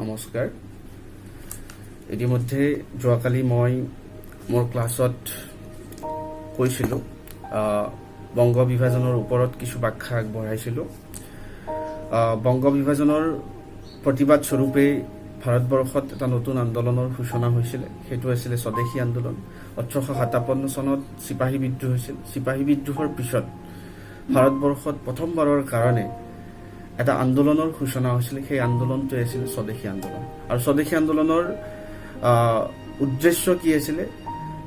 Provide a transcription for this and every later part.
নমস্কাৰ। ইতিমধ্যে যোৱাকালি মই মোৰ ক্লাছত কৈছিলোঁ বংগ বিভাজনৰ ওপৰত কিছু ব্যাখ্যা আগবঢ়াইছিলোঁ। বংগ বিভাজনৰ প্ৰতিবাদ স্বৰূপে ভাৰতবৰ্ষত এটা নতুন আন্দোলনৰ সূচনা হৈছিলে। সেইটো আছিলে স্বদেশী আন্দোলন। 1857 চনত চিপাহী বিদ্ৰোহ হৈছিল। চিপাহী বিদ্ৰোহৰ পিছত ভাৰতবৰ্ষত প্ৰথমবাৰৰ কাৰণে এটা আন্দোলনৰ সূচনা হৈছিল। সেই আন্দোলনটো আছিল স্বদেশী আন্দোলন। আৰু স্বদেশী আন্দোলনৰ উদ্দেশ্য কি আছিলে?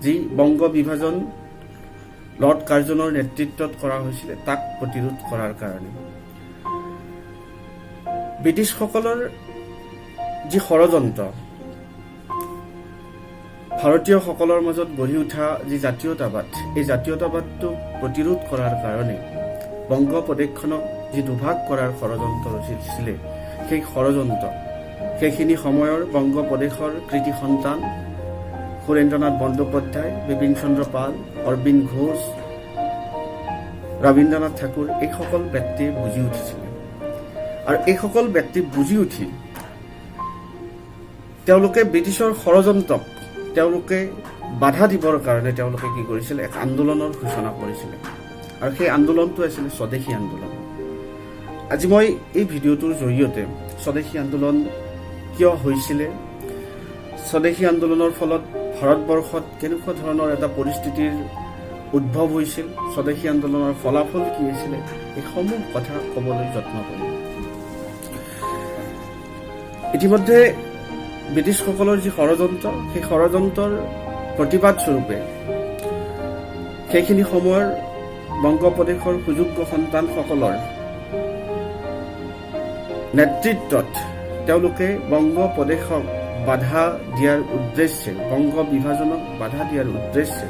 যি বংগ বিভাজন লৰ্ড কাৰ্জনৰ নেতৃত্বত কৰা হৈছিলে তাক প্ৰতিৰোধ কৰাৰ কাৰণে। ব্ৰিটিছসকলৰ যি ষড়যন্ত্ৰ, ভাৰতীয়সকলৰ মাজত গঢ়ি উঠা যি জাতীয়তাবাদ, এই জাতীয়তাবাদটো প্ৰতিৰোধ কৰাৰ কাৰণে বংগ প্ৰদেশখনক যি দুভাগ কৰাৰ ষড়যন্ত্ৰ ৰচিছিলে, সেই ষড়যন্ত্ৰ সেইখিনি সময়ৰ বংগ প্ৰদেশৰ কৃতি সন্তান সুৰেন্দ্ৰনাথ বন্দ্যোপাধ্যায়, বিপিন চন্দ্ৰ পাল, অৰবিন্দ ঘোষ, ৰবীন্দ্ৰনাথ ঠাকুৰ এইসকল ব্যক্তিয়ে বুজি উঠিছিলে। আৰু এইসকল ব্যক্তি বুজি উঠি তেওঁলোকে ব্ৰিটিছৰ ষড়যন্ত্ৰক তেওঁলোকে বাধা দিবৰ কাৰণে তেওঁলোকে কি কৰিছিলে? এক আন্দোলনৰ সূচনা কৰিছিলে। আৰু সেই আন্দোলনটো আছিলে স্বদেশী আন্দোলন। আজি মই এই ভিডিঅ'টোৰ জৰিয়তে স্বদেশী আন্দোলন কিয় হৈছিলে, স্বদেশী আন্দোলনৰ ফলত ভাৰতবৰ্ষত কেনেকুৱা ধৰণৰ এটা পৰিস্থিতিৰ উদ্ভৱ হৈছিল, স্বদেশী আন্দোলনৰ ফলাফল কি হৈছিলে, এই সমূহ কথা ক'বলৈ যত্ন কৰিম। ইতিমধ্যে ব্ৰিটিছসকলৰ যি ষড়যন্ত্ৰ, সেই ষড়যন্ত্ৰৰ প্ৰতিবাদ স্বৰূপে সেইখিনি সময়ৰ বংগ প্ৰদেশৰ সুযোগ্য সন্তানসকলৰ নেতৃত্বত তেওঁলোকে বংগ প্ৰদেশক বাধা দিয়াৰ উদ্দেশ্যে, বংগ বিভাজনক বাধা দিয়াৰ উদ্দেশ্যে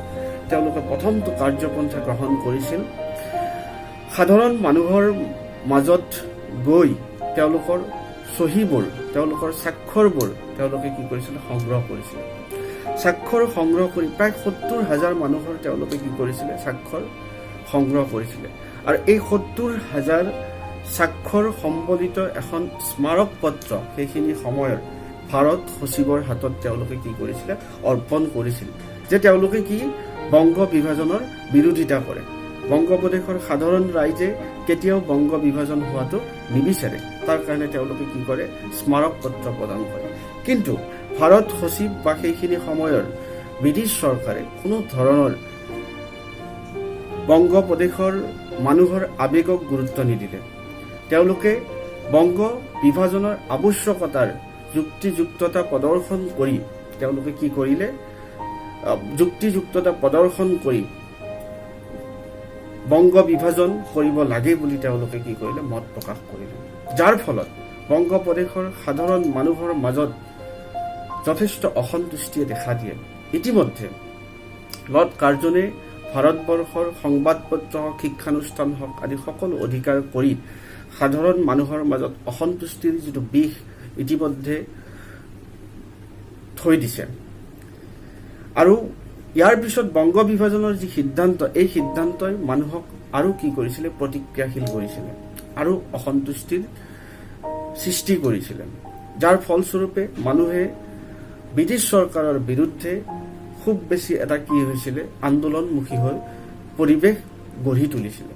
তেওঁলোকে প্ৰথমটো কাৰ্যপন্থা গ্ৰহণ কৰিছিল। সাধাৰণ মানুহৰ মাজত গৈ তেওঁলোকৰ চহীবোৰ, তেওঁলোকৰ স্বাক্ষৰবোৰ তেওঁলোকে কি কৰিছিলে? সংগ্ৰহ কৰিছিলে। স্বাক্ষৰ সংগ্ৰহ কৰি প্ৰায় 70,000 মানুহৰ তেওঁলোকে কি কৰিছিলে? স্বাক্ষৰ সংগ্ৰহ কৰিছিলে। আৰু এই 70,000 স্বাক্ষৰ সম্বলিত এখন স্মাৰক পত্ৰ সেইখিনি সময়ৰ ভাৰত সচিবৰ হাতত তেওঁলোকে কি কৰিছিলে? অৰ্পণ কৰিছিল। যে তেওঁলোকে কি বংগ বিভাজনৰ বিৰোধিতা কৰে। বংগ প্ৰদেশৰ সাধাৰণ ৰাইজে কেতিয়াও বংগ বিভাজন হোৱাটো নিবিচাৰে। তাৰ কাৰণে তেওঁলোকে কি কৰে? স্মাৰক পত্ৰ প্ৰদান কৰে। কিন্তু ভাৰত সচিব বা সেইখিনি সময়ৰ ব্ৰিটিছ চৰকাৰে কোনো ধৰণৰ বংগ প্ৰদেশৰ মানুহৰ আৱেগক গুৰুত্ব নিদিলে। তেওঁলোকে বংগ বিভাজনৰ আৱশ্যকতাৰ যুক্তিযুক্ততা প্ৰদৰ্শন কৰি তেওঁলোকে কি কৰিলে? যুক্তিযুক্ততা প্ৰদৰ্শন কৰি বংগ বিভাজন কৰিব লাগে বুলি তেওঁলোকে কি কৰিলে? মত প্ৰকাশ কৰিলে। যাৰ ফলত বংগ প্ৰদেশৰ সাধাৰণ মানুহৰ মাজত যথেষ্ট অসন্তুষ্টিয়ে দেখা দিয়ে। ইতিমধ্যে লৰ্ড কাৰ্জনে ভাৰতবৰ্ষৰ সংবাদ পত্ৰ হওক, শিক্ষানুষ্ঠান হওক আদি সকলো অধিকাৰ কৰি সাধাৰণ মানুহৰ মাজত অসন্তুষ্টিৰ যিটো বিষ ইতিমধ্যে থৈ দিছে। আৰু ইয়াৰ পিছত বংগ বিভাজনৰ যি সিদ্ধান্ত, এই সিদ্ধান্তই মানুহক আৰু কি কৰিছিলে? প্ৰতিক্ৰিয়াশীল কৰিছিলে আৰু অসন্তুষ্টিৰ সৃষ্টি কৰিছিলে। যাৰ ফলস্বৰূপে মানুহে ব্ৰিটিছ চৰকাৰৰ বিৰুদ্ধে খুব বেছি এটা কি হৈছিলে? আন্দোলনমুখী হৈ পৰিৱেশ গঢ়ি তুলিছিলে।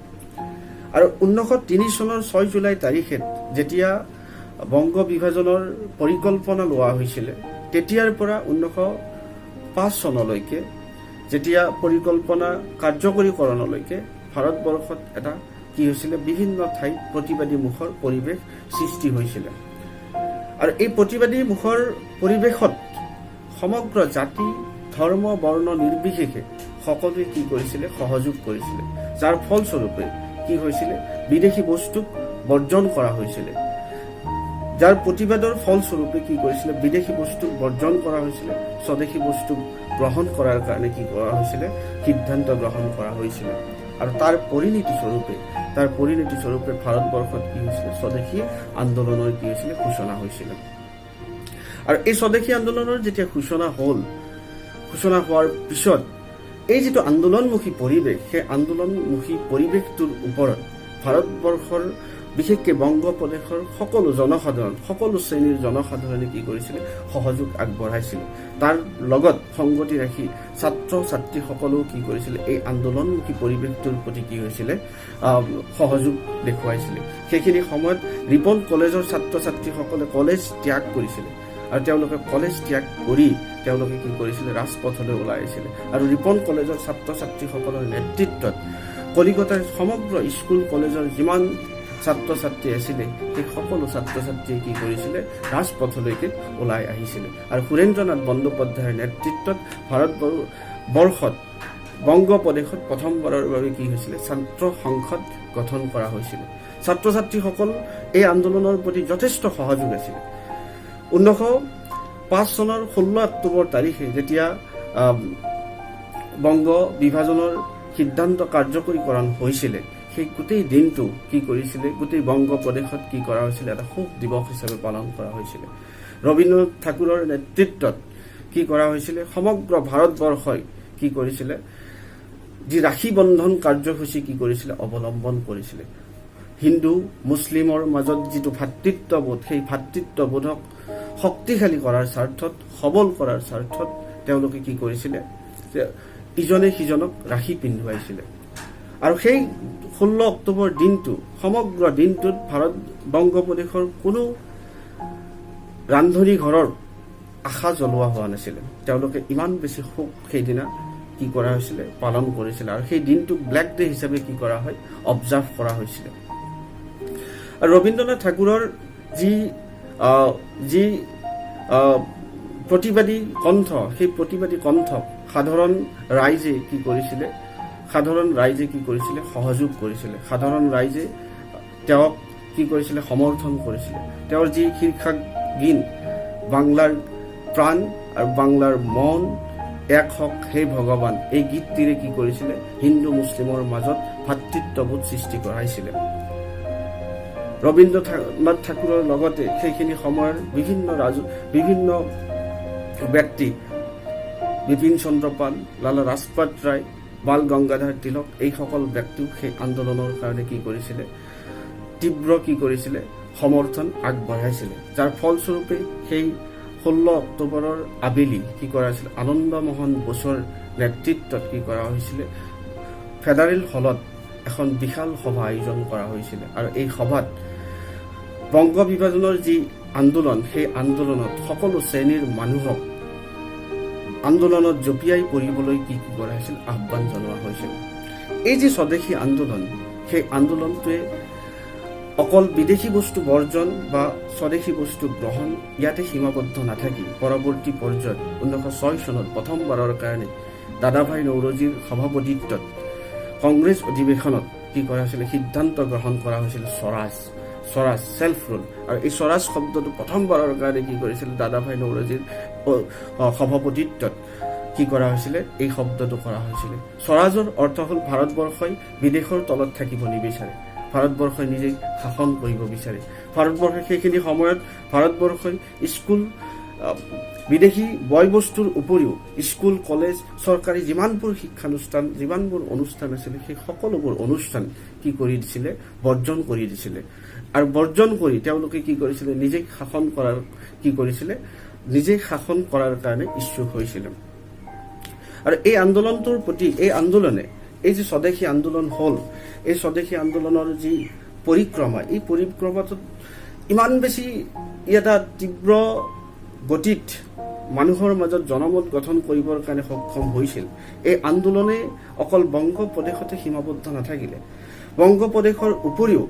আৰু 1903 চনৰ 6 জুলাই তাৰিখে যেতিয়া বংগ বিভাজনৰ পৰিকল্পনা লোৱা হৈছিলে, তেতিয়াৰ পৰা 1905 চনলৈকে যেতিয়া পৰিকল্পনা কাৰ্যকৰীকৰণলৈকে ভাৰতবৰ্ষত এটা কি হৈছিলে? বিভিন্ন ঠাইত প্ৰতিবাদী মুখৰ পৰিৱেশ সৃষ্টি হৈছিলে। আৰু এই প্ৰতিবাদী মুখৰ পৰিৱেশত সমগ্ৰ জাতি, ধৰ্ম, বৰ্ণ নিৰ্বিশেষে সকলোৱে কি কৰিছিলে? সহযোগ কৰিছিলে। যাৰ ফলস্বৰূপে কি হৈছিলে? বিদেশী বস্তুক বৰ্জন কৰা হৈছিলে। যাৰ প্ৰতিবাদৰ ফলস্বৰূপে কি কৰিছিলে? বিদেশী বস্তুক বৰ্জন কৰা হৈছিলে। স্বদেশী বস্তুক গ্ৰহণ কৰাৰ কাৰণে কি কৰা হৈছিলে? সিদ্ধান্ত গ্ৰহণ কৰা হৈছিলে। আৰু তাৰ পৰিণতি স্বৰূপে ভাৰতবৰ্ষত কি হৈছিলে? স্বদেশী আন্দোলনৰ কি হৈছিলে? সূচনা হৈছিলে। আৰু এই স্বদেশী আন্দোলনৰ যেতিয়া সূচনা হোৱাৰ পিছত এই যিটো আন্দোলনমুখী পৰিৱেশ, সেই আন্দোলনমুখী পৰিৱেশটোৰ ওপৰত ভাৰতবৰ্ষৰ বিশেষকৈ বংগ প্ৰদেশৰ সকলো জনসাধাৰণ, সকলো শ্ৰেণীৰ জনসাধাৰণে কি কৰিছিলে, সহযোগ আগবঢ়াইছিল। তাৰ লগত সংগতি ৰাখি ছাত্ৰ ছাত্ৰীসকলেও কি কৰিছিলে, এই আন্দোলনমুখী পৰিৱেশটোৰ প্ৰতি কি হৈছিলে, সহযোগ দেখুৱাইছিলে। সেইখিনি সময়ত ৰিপন কলেজৰ ছাত্ৰ ছাত্ৰীসকলে কলেজ ত্যাগ কৰিছিলে আৰু তেওঁলোকে কলেজ ত্যাগ কৰি তেওঁলোকে কি কৰিছিলে, ৰাজপথলৈ ওলাই আহিছিলে। আৰু ৰিপন কলেজৰ ছাত্ৰ ছাত্ৰীসকলৰ নেতৃত্বত কলিকতাৰ সমগ্ৰ স্কুল কলেজৰ যিমান ছাত্ৰ ছাত্ৰী আছিলে, সেই সকলো ছাত্ৰ ছাত্ৰীয়ে কি কৰিছিলে, ৰাজপথলৈকে ওলাই আহিছিলে। আৰু সুৰেন্দ্ৰনাথ বন্দ্যোপাধ্যায়ৰ নেতৃত্বত ভাৰতবৰ্ষত বংগ প্ৰদেশত প্ৰথমবাৰৰ বাবে কি হৈছিলে, ছাত্ৰ সংসদ গঠন কৰা হৈছিলে। ছাত্ৰ ছাত্ৰীসকল এই আন্দোলনৰ প্ৰতি যথেষ্ট সহযোগ আছিলে। 1905 চনৰ 16 অক্টোবৰ তাৰিখে যেতিয়া বংগ বিভাজনৰ সিদ্ধান্ত কাৰ্যকৰীকৰণ হৈছিলে, সেই গোটেই দিনটো কি কৰিছিলে, গোটেই বংগ প্ৰদেশত কি কৰা হৈছিলে, এটা শোক দিৱস হিচাপে পালন কৰা হৈছিলে। ৰবীন্দ্ৰনাথ ঠাকুৰৰ নেতৃত্বত কি কৰা হৈছিলে, সমগ্ৰ ভাৰতবৰ্ষই কি কৰিছিলে, যি ৰাখি বন্ধন কাৰ্যসূচী কি কৰিছিলে, অৱলম্বন কৰিছিলে। হিন্দু মুছলিমৰ মাজত যিটো ভাতৃত্ববোধ, সেই ভাতৃত্ববোধক শক্তিশালী কৰাৰ স্বাৰ্থত, সবল কৰাৰ স্বাৰ্থত তেওঁলোকে কি কৰিছিলে, যে ইজনে সিজনক ৰাখি পিন্ধুৱাইছিলে। আৰু সেই 16 অক্টোবৰ দিনটো, সমগ্ৰ দিনটোত বংগ প্ৰদেশৰ কোনো ৰান্ধনী ঘৰৰ আশা জ্বলোৱা হোৱা নাছিলে। তেওঁলোকে ইমান বেছি শোক সেইদিনা কি কৰা হৈছিলে, পালন কৰিছিলে। আৰু সেই দিনটোক ব্লেক ডে হিচাপে কি কৰা হয়, অবজাৰ্ভ কৰা হৈছিলে। আৰু ৰবীন্দ্ৰনাথ ঠাকুৰৰ যি প্ৰতিবাদী কণ্ঠ, সেই প্ৰতিবাদী কণ্ঠক সাধাৰণ ৰাইজে কি কৰিছিলে, সহযোগ কৰিছিলে। সাধাৰণ ৰাইজে তেওঁক কি কৰিছিলে, সমৰ্থন কৰিছিলে। তেওঁৰ যি শীৰ্ষক গীত, বাংলাৰ প্ৰাণ আৰু বাংলাৰ মন এক হওক হে ভগৱান, এই গীতটিৰে কি কৰিছিলে, হিন্দু মুছলিমৰ মাজত ভাতৃত্ববোধ সৃষ্টি কৰাইছিলে। ৰবীন্দ্ৰনাথ ঠাকুৰৰ লগতে সেইখিনি সময়ৰ বিভিন্ন ব্যক্তি, বিপিন চন্দ্ৰ পাল, লালা ৰাজপথ ৰায়, বাল গংগাধৰ তিলক, এইসকল ব্যক্তিও সেই আন্দোলনৰ কাৰণে কি কৰিছিলে, তীব্ৰ কি কৰিছিলে, সমৰ্থন আগবঢ়াইছিলে। যাৰ ফলস্বৰূপে সেই 16 অক্টোবৰৰ আবেলি কি কৰা হৈছিল, আনন্দমোহন বোসৰ নেতৃত্বত কি কৰা হৈছিলে, ফেডাৰেল হলত এখন বিশাল সভা আয়োজন কৰা হৈছিলে। আৰু এই সভাত বংগ বিভাজনৰ যি আন্দোলন, সেই আন্দোলনত সকলো শ্ৰেণীৰ মানুহক আন্দোলনত জঁপিয়াই পৰিবলৈ কি কৰা হৈছিল, আহ্বান জনোৱা হৈছিল। এই যি স্বদেশী আন্দোলন, সেই আন্দোলনটোৱে অকল বিদেশী বস্তু বৰ্জন বা স্বদেশী বস্তু গ্ৰহণ ইয়াতে সীমাবদ্ধ নাথাকি পৰৱৰ্তী পৰ্যায়ত 1906 চনত প্ৰথমবাৰৰ কাৰণে দাদাভাই নৌৰোজীৰ সভাপতিত্বত কংগ্ৰেছ অধিৱেশনত কি কৰা হৈছিলে, সিদ্ধান্ত গ্ৰহণ কৰা হৈছিল স্বৰাজ, সেল্ফ ৰুল। আৰু এই স্বৰাজ শব্দটো প্ৰথমবাৰৰ কাৰণে কি কৰিছিল, দাদাভাই নৌৰোজীৰ সভাপতিত্বত কি কৰা হৈছিলে, এই শব্দটো কৰা হৈছিলে। স্বৰাজৰ অৰ্থ হ'ল ভাৰতবৰ্ষই বিদেশৰ তলত থাকিব নিবিচাৰে, ভাৰতবৰ্ষই নিজেই শাসন কৰিব বিচাৰে। ভাৰতবৰ্ষই সেইখিনি সময়ত ভাৰতবৰ্ষই স্কুল, বিদেশী বয় বস্তুৰ উপৰিও স্কুল কলেজ, চৰকাৰী যিমানবোৰ শিক্ষানুষ্ঠান, যিমানবোৰ অনুষ্ঠান আছিলে, সেই সকলোবোৰ অনুষ্ঠান কি কৰি দিছিলে, বৰ্জন কৰি দিছিলে। আৰু বৰ্জন কৰি তেওঁলোকে কি কৰিছিলে, নিজে শাসন কৰাৰ কাৰণে ইচ্ছুক হৈছিল। আৰু এই আন্দোলনটোৰ প্ৰতি, এই যি স্বদেশী আন্দোলন হ'ল, এই স্বদেশী আন্দোলনৰ যি পৰিক্ৰমা, এই পৰিক্ৰমাটোত ইমান বেছি এটা তীব্ৰ গতিত মানুহৰ মাজত জনমত গঠন কৰিবৰ কাৰণে সক্ষম হৈছিল। এই আন্দোলনে অকল বংগ প্ৰদেশতে সীমাবদ্ধ নাথাকিলে, বংগ প্ৰদেশৰ উপৰিও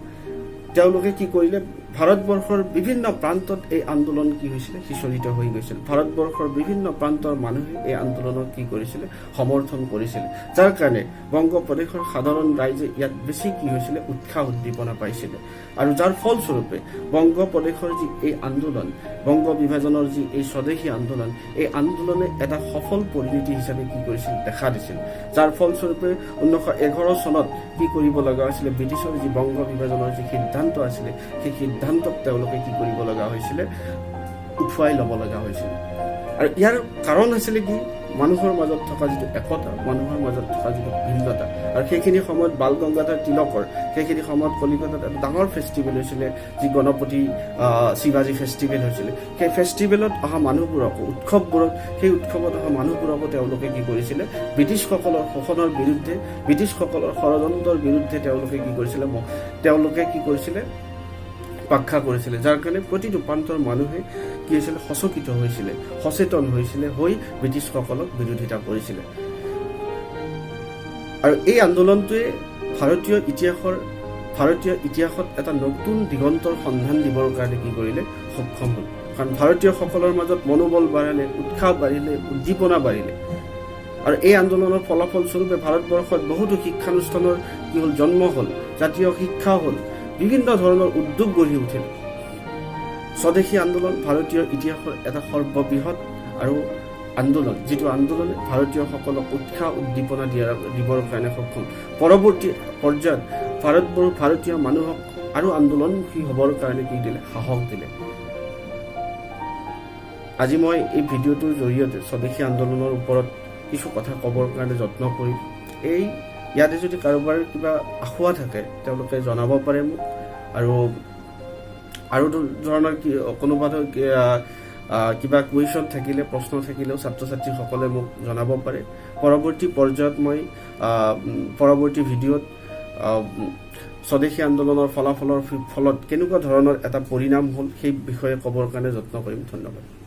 তেওঁলোকে কি কৰিলে, ভাৰতবৰ্ষৰ বিভিন্ন প্ৰান্তত এই আন্দোলন কি হৈছিলে, সিঁচৰিত হৈ গৈছিল। ভাৰতবৰ্ষৰ বিভিন্ন প্ৰান্তৰ মানুহে এই আন্দোলনক কি কৰিছিলে, সমৰ্থন কৰিছিলে। যাৰ কাৰণে বংগ প্ৰদেশৰ সাধাৰণ ৰাইজে ইয়াত বেছি কি হৈছিলে, উৎসাহ উদ্দীপনা পাইছিলে। আৰু যাৰ ফলস্বৰূপে বংগ প্ৰদেশৰ যি এই আন্দোলন, বংগ বিভাজনৰ যি এই স্বদেশী আন্দোলন, এই আন্দোলনে এটা সফল পৰিণতি হিচাপে কি কৰিছিল, দেখা দিছিল। যাৰ ফলস্বৰূপে 1911 চনত কি কৰিব লগা হৈছিলে, ব্ৰিটিছৰ যি বংগ বিভাজনৰ যি সিদ্ধান্ত আছিলে, সেই সিদ্ধান্তক তেওঁলোকে কি কৰিব লগা হৈছিলে, উঠুৱাই ল'ব লগা হৈছিল। আৰু ইয়াৰ কাৰণ আছিলে কি, মানুহৰ মাজত থকা যিটো একতা, মানুহৰ মাজত থকা যিটো ভিন্নতা, আৰু সেইখিনি সময়ত বাল গংগাধৰ তিলকৰ সেইখিনি সময়ত কলিকতাত এটা ডাঙৰ ফেষ্টিভেল হৈছিলে, যি গণপতি শিৱাজী ফেষ্টিভেল হৈছিলে। সেই ফেষ্টিভেলত অহা মানুহবোৰকো, উৎসৱবোৰত, সেই উৎসৱত অহা মানুহবোৰকো তেওঁলোকে কি কৰিছিলে, ব্ৰিটিছসকলৰ শোষণৰ বিৰুদ্ধে, ব্ৰিটিছসকলৰ ষড়যন্ত্ৰৰ বিৰুদ্ধে তেওঁলোকে কি কৰিছিলে ব্যাখ্যা কৰিছিলে, যাৰ কাৰণে প্ৰতিটো প্ৰান্তৰ মানুহে কি হৈছিলে, সচকিত হৈছিলে, সচেতন হৈছিলে, হৈ ব্ৰিটিছসকলক বিৰোধিতা কৰিছিলে। আৰু এই আন্দোলনটোৱে ভাৰতীয় ইতিহাসত এটা নতুন দিগন্তৰ সন্ধান দিবৰ কাৰণে কি কৰিলে, সক্ষম হ'ল। কাৰণ ভাৰতীয়সকলৰ মাজত মনোবল বাঢ়িলে, উৎসাহ বাঢ়িলে, উদ্দীপনা বাঢ়িলে। আৰু এই আন্দোলনৰ ফলাফলস্বৰূপে ভাৰতবৰ্ষত বহুতো শিক্ষানুষ্ঠানৰ কি হ'ল, জন্ম হ'ল, জাতীয় শিক্ষা হ'ল, বিভিন্ন ধৰণৰ উদ্যোগ গঢ়ি উঠিল। স্বদেশী আন্দোলন ভাৰতীয় ইতিহাসৰ এটা সৰ্ববৃহৎ আৰু আন্দোলন, যিটো আন্দোলনে ভাৰতীয়সকলক উৎসাহ উদ্দীপনা দিবৰ কাৰণে সক্ষম। পৰৱৰ্তী পৰ্যায়ত ভাৰতীয় মানুহক আৰু আন্দোলনমুখী হ'বৰ কাৰণে কি দিলে, সাহস দিলে। আজি মই এই ভিডিঅ'টোৰ জৰিয়তে স্বদেশী আন্দোলনৰ ওপৰত কিছু কথা ক'বৰ কাৰণে যত্ন কৰিম। ইয়াতে যদি কাৰোবাৰ কিবা আশোৱা থাকে তেওঁলোকে জনাব পাৰে মোক, আৰু ধৰণৰ কোনোবা কিবা কুৱেশ্যন থাকিলে, প্ৰশ্ন থাকিলেও ছাত্ৰ ছাত্ৰীসকলে মোক জনাব পাৰে। পৰৱৰ্তী পৰ্যায়ত মই পৰৱৰ্তী ভিডিঅ'ত স্বদেশী আন্দোলনৰ ফলাফলৰ ফলত কেনেকুৱা ধৰণৰ এটা পৰিণাম হ'ল সেই বিষয়ে ক'বৰ কাৰণে যত্ন কৰিম। ধন্যবাদ।